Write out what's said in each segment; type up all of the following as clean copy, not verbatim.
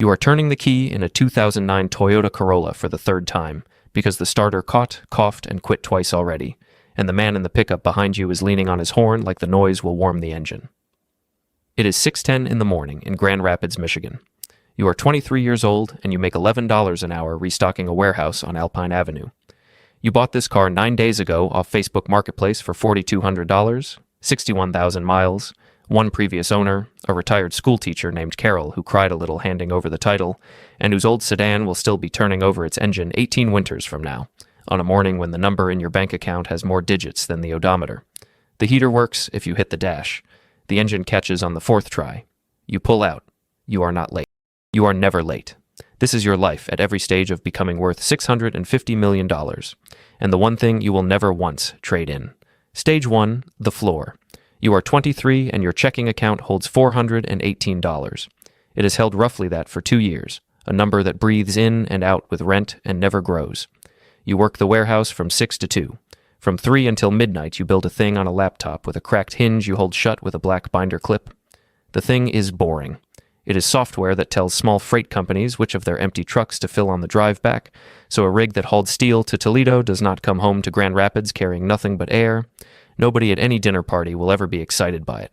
You are turning the key in a 2009 Toyota Corolla for the third time because the starter caught, coughed, and quit twice already, and the man in the pickup behind you is leaning on his horn like the noise will warm the engine. It is 6:10 in the morning in Grand Rapids, Michigan. You are 23 years old and you make $11 an hour restocking a warehouse on Alpine Avenue. You bought this car 9 days ago off Facebook Marketplace for $4,200, 61,000 miles, one previous owner, a retired school teacher named Carol who cried a little handing over the title, and whose old sedan will still be turning over its engine 18 winters from now, on a morning when the number in your bank account has more digits than the odometer. The heater works if you hit the dash. The engine catches on the fourth try. You pull out. You are not late. You are never late. This is your life at every stage of becoming worth $650 million, and the one thing you will never once trade in. Stage 1, the floor. You are 23 and your checking account holds $418. It has held roughly that for 2 years, a number that breathes in and out with rent and never grows. You work the warehouse from 6 to 2. From 3 until midnight you build a thing on a laptop with a cracked hinge you hold shut with a black binder clip. The thing is boring. It is software that tells small freight companies which of their empty trucks to fill on the drive back, so a rig that hauled steel to Toledo does not come home to Grand Rapids carrying nothing but air. Nobody at any dinner party will ever be excited by it.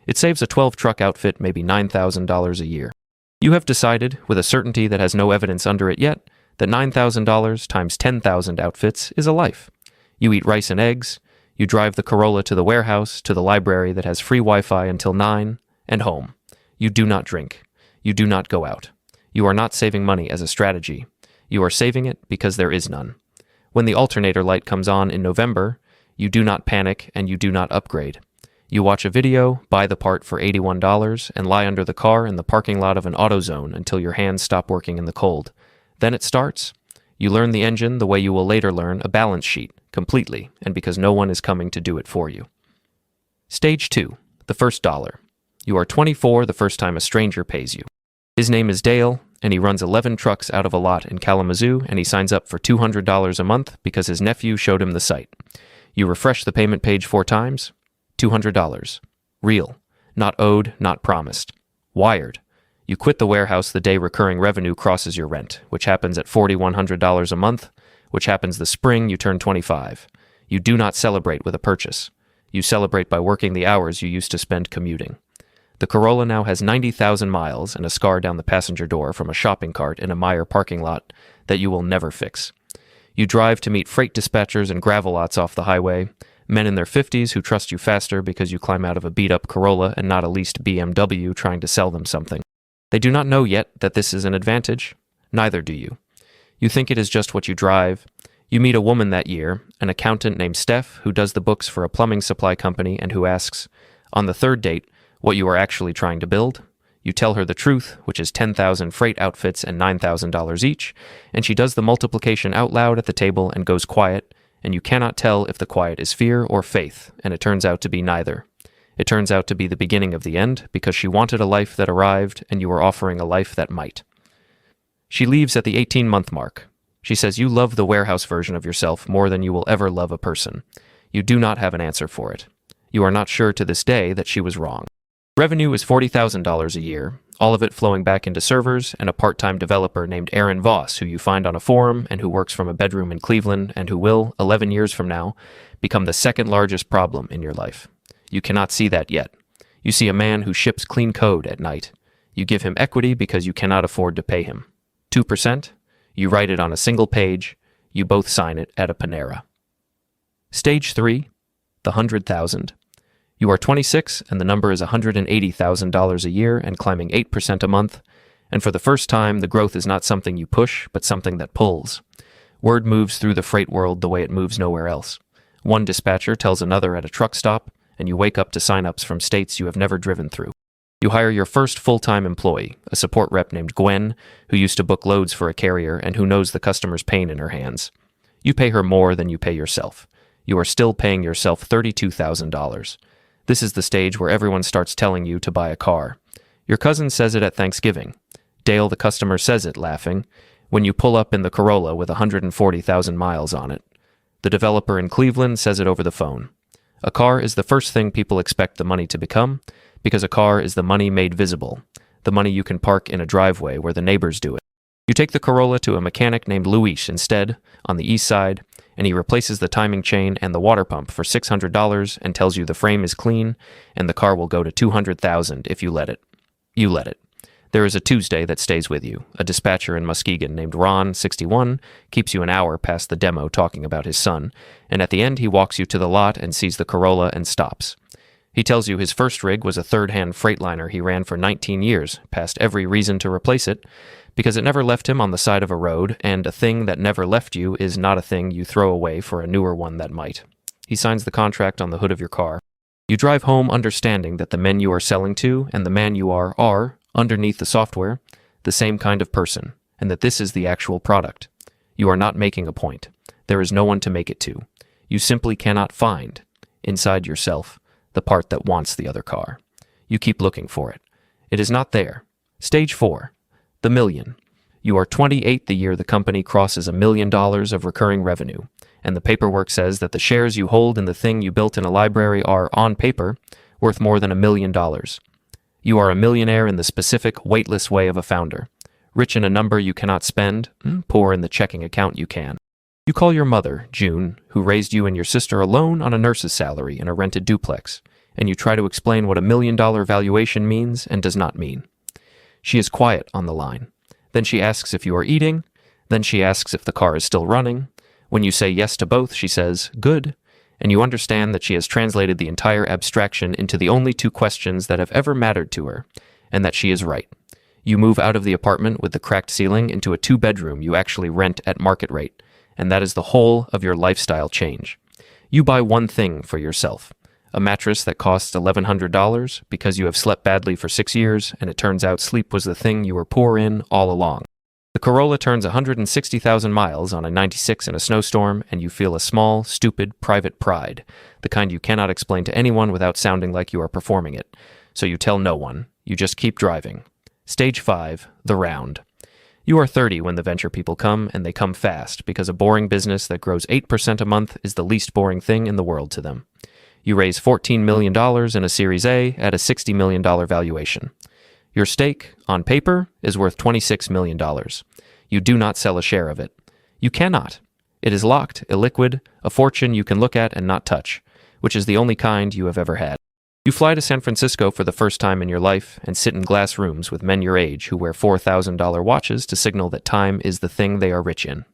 It saves a 12-truck outfit maybe $9,000 a year. You have decided, with a certainty that has no evidence under it yet, that $9,000 times 10,000 outfits is a life. You eat rice and eggs, you drive the Corolla to the warehouse, to the library that has free Wi-Fi until 9, and home. You do not drink. You do not go out. You are not saving money as a strategy. You are saving it because there is none. When the alternator light comes on in November, you do not panic and you do not upgrade. You watch a video, buy the part for $81, and lie under the car in the parking lot of an AutoZone until your hands stop working in the cold. Then it starts. You learn the engine the way you will later learn a balance sheet, completely, and because no one is coming to do it for you. Stage 2, the first dollar. You are 24 the first time a stranger pays you. His name is Dale, and he runs 11 trucks out of a lot in Kalamazoo, and he signs up for $200 a month because his nephew showed him the site. You refresh the payment page 4 times. $200. Real. Not owed, not promised. Wired. You quit the warehouse the day recurring revenue crosses your rent, which happens at $4,100 a month, which happens the spring you turn 25. You do not celebrate with a purchase. You celebrate by working the hours you used to spend commuting. The Corolla now has 90,000 miles and a scar down the passenger door from a shopping cart in a Meijer parking lot that you will never fix. You drive to meet freight dispatchers and gravel lots off the highway, men in their 50s who trust you faster because you climb out of a beat-up Corolla and not a leased BMW trying to sell them something. They do not know yet that this is an advantage. Neither do you. You think it is just what you drive. You meet a woman that year, an accountant named Steph, who does the books for a plumbing supply company and who asks, on the third date, what you are actually trying to build. You tell her the truth, which is 10,000 freight outfits and $9,000 each, and she does the multiplication out loud at the table and goes quiet, and you cannot tell if the quiet is fear or faith, and it turns out to be neither. It turns out to be the beginning of the end, because she wanted a life that arrived, and you are offering a life that might. She leaves at the 18-month mark. She says you love the warehouse version of yourself more than you will ever love a person. You do not have an answer for it. You are not sure to this day that she was wrong. Revenue is $40,000 a year, all of it flowing back into servers and a part-time developer named Aaron Voss, who you find on a forum and who works from a bedroom in Cleveland and who will, 11 years from now, become the second largest problem in your life. You cannot see that yet. You see a man who ships clean code at night. You give him equity because you cannot afford to pay him. 2%? You write it on a single page. You both sign it at a Panera. Stage 3, the 100,000. You are 26 and the number is $180,000 a year and climbing 8% a month, and for the first time the growth is not something you push, but something that pulls. Word moves through the freight world the way it moves nowhere else. One dispatcher tells another at a truck stop, and you wake up to sign-ups from states you have never driven through. You hire your first full-time employee, a support rep named Gwen, who used to book loads for a carrier and who knows the customer's pain in her hands. You pay her more than you pay yourself. You are still paying yourself $32,000. This is the stage where everyone starts telling you to buy a car. Your cousin says it at Thanksgiving. Dale, the customer, says it, laughing, when you pull up in the Corolla with 140,000 miles on it. The developer in Cleveland says it over the phone. A car is the first thing people expect the money to become, because a car is the money made visible. the money you can park in a driveway where the neighbors do it. You take the Corolla to a mechanic named Luis instead, on the east side, and he replaces the timing chain and the water pump for $600 and tells you the frame is clean and the car will go to $200,000 if you let it. You let it. There is a Tuesday that stays with you. A dispatcher in Muskegon named Ron, 61, keeps you an hour past the demo talking about his son, and at the end he walks you to the lot and sees the Corolla and stops. He tells you his first rig was a third-hand Freightliner he ran for 19 years, past every reason to replace it, because it never left him on the side of a road, and a thing that never left you is not a thing you throw away for a newer one that might. He signs the contract on the hood of your car. You drive home understanding that the men you are selling to and the man you are, underneath the software, the same kind of person, and that this is the actual product. You are not making a point. There is no one to make it to. You simply cannot find, inside yourself, the part that wants the other car. You keep looking for it. It is not there. Stage 4. The million. You are 28 the year the company crosses $1 million of recurring revenue, and the paperwork says that the shares you hold in the thing you built in a library are, on paper, worth more than $1 million. You are a millionaire in the specific, weightless way of a founder. Rich in a number you cannot spend, poor in the checking account you can. You call your mother, June, who raised you and your sister alone on a nurse's salary in a rented duplex, and you try to explain what $1 million valuation means and does not mean. She is quiet on the line. Then she asks if you are eating. Then she asks if the car is still running. When you say yes to both, she says, good, and you understand that she has translated the entire abstraction into the only 2 questions that have ever mattered to her, and that she is right. You move out of the apartment with the cracked ceiling into a 2-bedroom you actually rent at market rate, and that is the whole of your lifestyle change. You buy one thing for yourself, a mattress that costs $1,100 because you have slept badly for 6 years, and it turns out sleep was the thing you were poor in all along. The Corolla turns 160,000 miles on a 96 in a snowstorm, and you feel a small, stupid, private pride, the kind you cannot explain to anyone without sounding like you are performing it. So you tell no one. You just keep driving. Stage 5, the round. You are 30 when the venture people come, and they come fast, because a boring business that grows 8% a month is the least boring thing in the world to them. You raise $14 million in a Series A at a $60 million valuation. Your stake, on paper, is worth $26 million. You do not sell a share of it. You cannot. It is locked, illiquid, a fortune you can look at and not touch, which is the only kind you have ever had. You fly to San Francisco for the first time in your life and sit in glass rooms with men your age who wear $4,000 watches to signal that time is the thing they are rich in.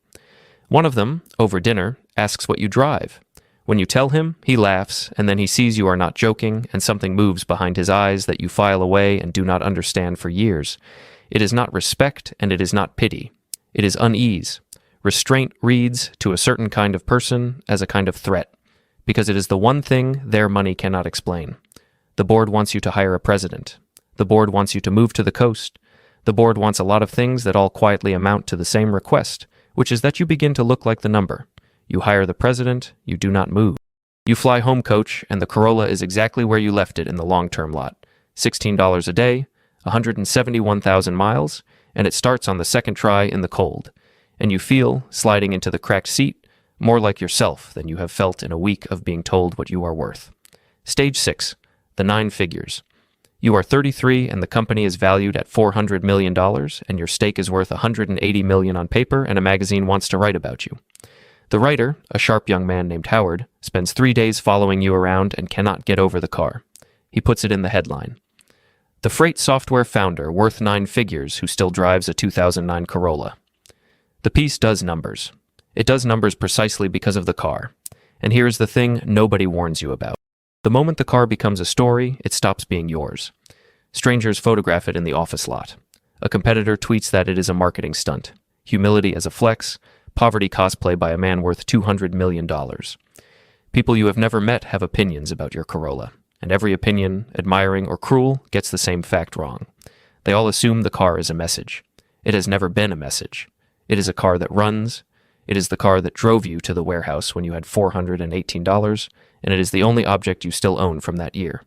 One of them, over dinner, asks what you drive. When you tell him, he laughs, and then he sees you are not joking, and something moves behind his eyes that you file away and do not understand for years. It is not respect, and it is not pity. It is unease. Restraint reads, to a certain kind of person, as a kind of threat, because it is the one thing their money cannot explain. The board wants you to hire a president. The board wants you to move to the coast. The board wants a lot of things that all quietly amount to the same request, which is that you begin to look like the number. You hire the president, you do not move. You fly home, coach, and the Corolla is exactly where you left it in the long-term lot. $16 a day, 171,000 miles, and it starts on the second try in the cold. And you feel, sliding into the cracked seat, more like yourself than you have felt in a week of being told what you are worth. Stage 6, the 9 figures. You are 33 and the company is valued at $400 million, and your stake is worth $180 million on paper, and a magazine wants to write about you. The writer, a sharp young man named Howard, spends 3 days following you around and cannot get over the car. He puts it in the headline. The freight software founder worth 9 figures who still drives a 2009 Corolla. The piece does numbers. It does numbers precisely because of the car. And here is the thing nobody warns you about. The moment the car becomes a story, it stops being yours. Strangers photograph it in the office lot. A competitor tweets that it is a marketing stunt. Humility as a flex. Poverty cosplay by a man worth $200 million. People you have never met have opinions about your Corolla, and every opinion, admiring or cruel, gets the same fact wrong. They all assume the car is a message. It has never been a message. It is a car that runs. It is the car that drove you to the warehouse when you had $418, and it is the only object you still own from that year.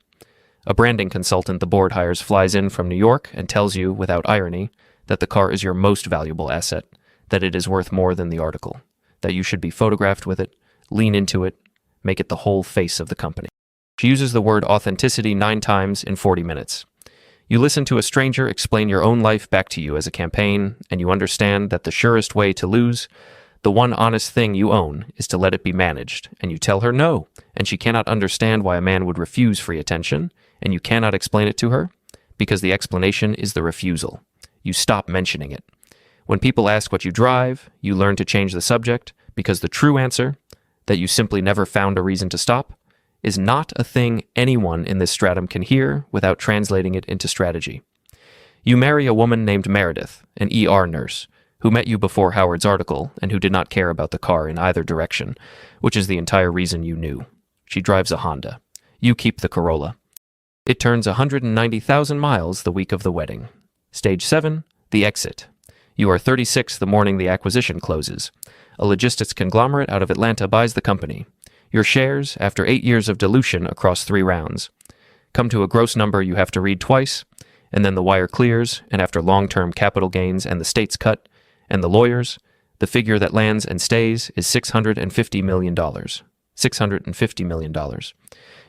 A branding consultant the board hires flies in from New York and tells you, without irony, that the car is your most valuable asset, that it is worth more than the article, that you should be photographed with it, lean into it, make it the whole face of the company. She uses the word authenticity 9 times in 40 minutes. You listen to a stranger explain your own life back to you as a campaign, and you understand that the surest way to lose, the one honest thing you own, is to let it be managed, and you tell her no, and she cannot understand why a man would refuse free attention, and you cannot explain it to her, because the explanation is the refusal. You stop mentioning it. When people ask what you drive, you learn to change the subject, because the true answer, that you simply never found a reason to stop, is not a thing anyone in this stratum can hear without translating it into strategy. You marry a woman named Meredith, an ER nurse, who met you before Howard's article and who did not care about the car in either direction, which is the entire reason you knew. She drives a Honda. You keep the Corolla. It turns 190,000 miles the week of the wedding. Stage 7, the exit. You are 36 the morning the acquisition closes. A logistics conglomerate out of Atlanta buys the company. Your shares, after 8 years of dilution across 3 rounds, come to a gross number you have to read twice, and then the wire clears, and after long-term capital gains and the state's cut, and the lawyers, the figure that lands and stays is $650 million. $650 million.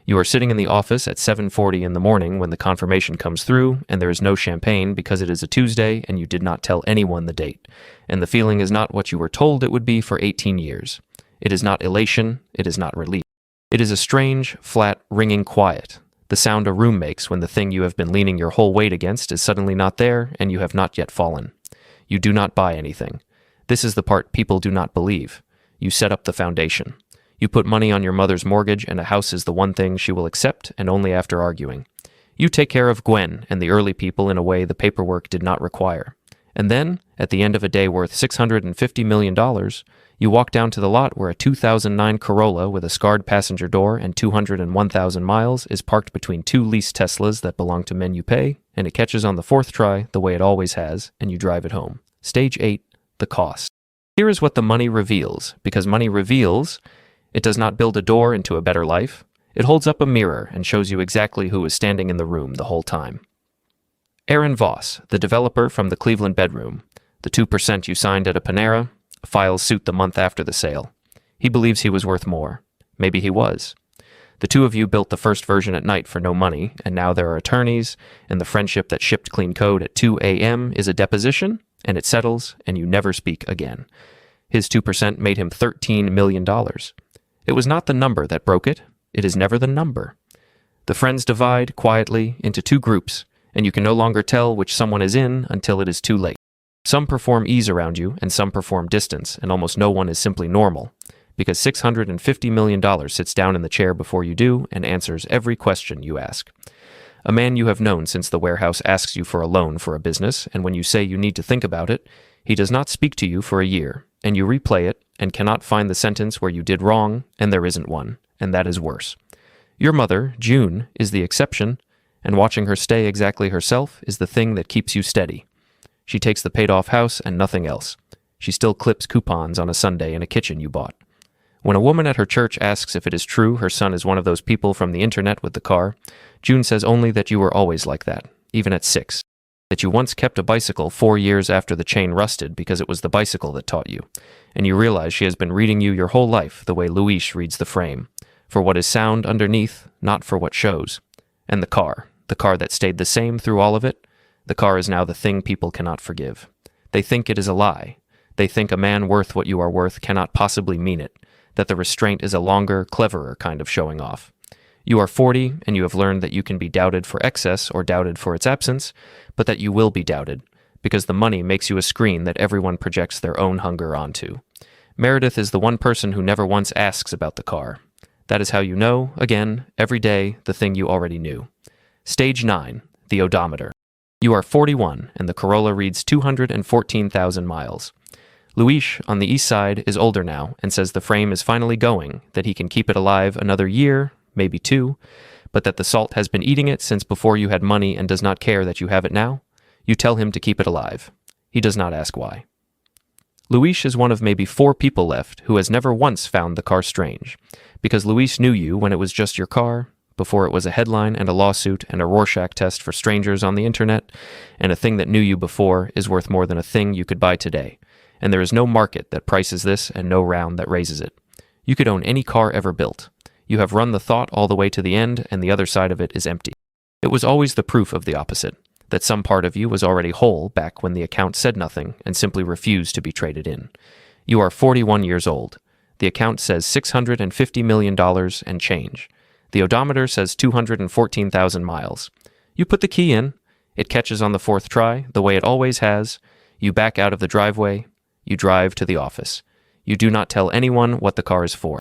You are sitting in the office at 7:40 in the morning when the confirmation comes through, and there is no champagne because it is a Tuesday and you did not tell anyone the date, and the feeling is not what you were told it would be for 18 years. It is not elation, it is not relief. It is a strange, flat, ringing quiet, the sound a room makes when the thing you have been leaning your whole weight against is suddenly not there and you have not yet fallen. You do not buy anything. This is the part people do not believe. You set up the foundation. You put money on your mother's mortgage, and a house is the one thing she will accept, and only after arguing. You take care of Gwen and the early people in a way the paperwork did not require. And then, at the end of a day worth $650 million, you walk down to the lot where a 2009 Corolla with a scarred passenger door and 201,000 miles is parked between 2 leased Teslas that belong to men you pay, and it catches on the 4th try, the way it always has, and you drive it home. Stage 8, the cost. Here is what the money reveals, because money reveals. It does not build a door into a better life. It holds up a mirror and shows you exactly who is standing in the room the whole time. Aaron Voss, the developer from the Cleveland bedroom, the 2% you signed at a Panera, files suit the month after the sale. He believes he was worth more. Maybe he was. The two of you built the first version at night for no money, and now there are attorneys, and the friendship that shipped clean code at 2 a.m. is a deposition, and it settles, and you never speak again. His 2% made him $13 million. It was not the number that broke it. It is never the number. The friends divide quietly into 2 groups, and you can no longer tell which someone is in until it is too late. Some perform ease around you, and some perform distance, and almost no one is simply normal, because $650 million sits down in the chair before you do and answers every question you ask. A man you have known since the warehouse asks you for a loan for a business, and when you say you need to think about it, he does not speak to you for a year, and you replay it, and cannot find the sentence where you did wrong, and there isn't one, and that is worse. Your mother, June, is the exception, and watching her stay exactly herself is the thing that keeps you steady. She takes the paid-off house and nothing else. She still clips coupons on a Sunday in a kitchen you bought. When a woman at her church asks if it is true her son is one of those people from the internet with the car, June says only that you were always like that, even at 6. That you once kept a bicycle 4 years after the chain rusted because it was the bicycle that taught you, and you realize she has been reading you your whole life the way Luis reads the frame, for what is sound underneath, not for what shows. And the car that stayed the same through all of it, the car is now the thing people cannot forgive. They think it is a lie. They think a man worth what you are worth cannot possibly mean it, that the restraint is a longer, cleverer kind of showing off. You are 40, and you have learned that you can be doubted for excess or doubted for its absence, but that you will be doubted, because the money makes you a screen that everyone projects their own hunger onto. Meredith is the one person who never once asks about the car. That is how you know, again, every day, the thing you already knew. Stage 9, the odometer. You are 41, and the Corolla reads 214,000 miles. Luis, on the east side, is older now and says the frame is finally going, that he can keep it alive another year, maybe 2, but that the salt has been eating it since before you had money and does not care that you have it now. You tell him to keep it alive. He does not ask why. Luis is one of maybe 4 people left who has never once found the car strange, because Luis knew you when it was just your car, before it was a headline and a lawsuit and a Rorschach test for strangers on the internet, and a thing that knew you before is worth more than a thing you could buy today, and there is no market that prices this and no round that raises it. You could own any car ever built. You have run the thought all the way to the end, and the other side of it is empty. It was always the proof of the opposite. that some part of you was already whole back when the account said nothing and simply refused to be traded in. You are 41 years old. The account says $650 million and change. The odometer says 214,000 miles. You put the key in. It catches on the fourth try, the way it always has. You back out of the driveway. You drive to the office. You do not tell anyone what the car is for.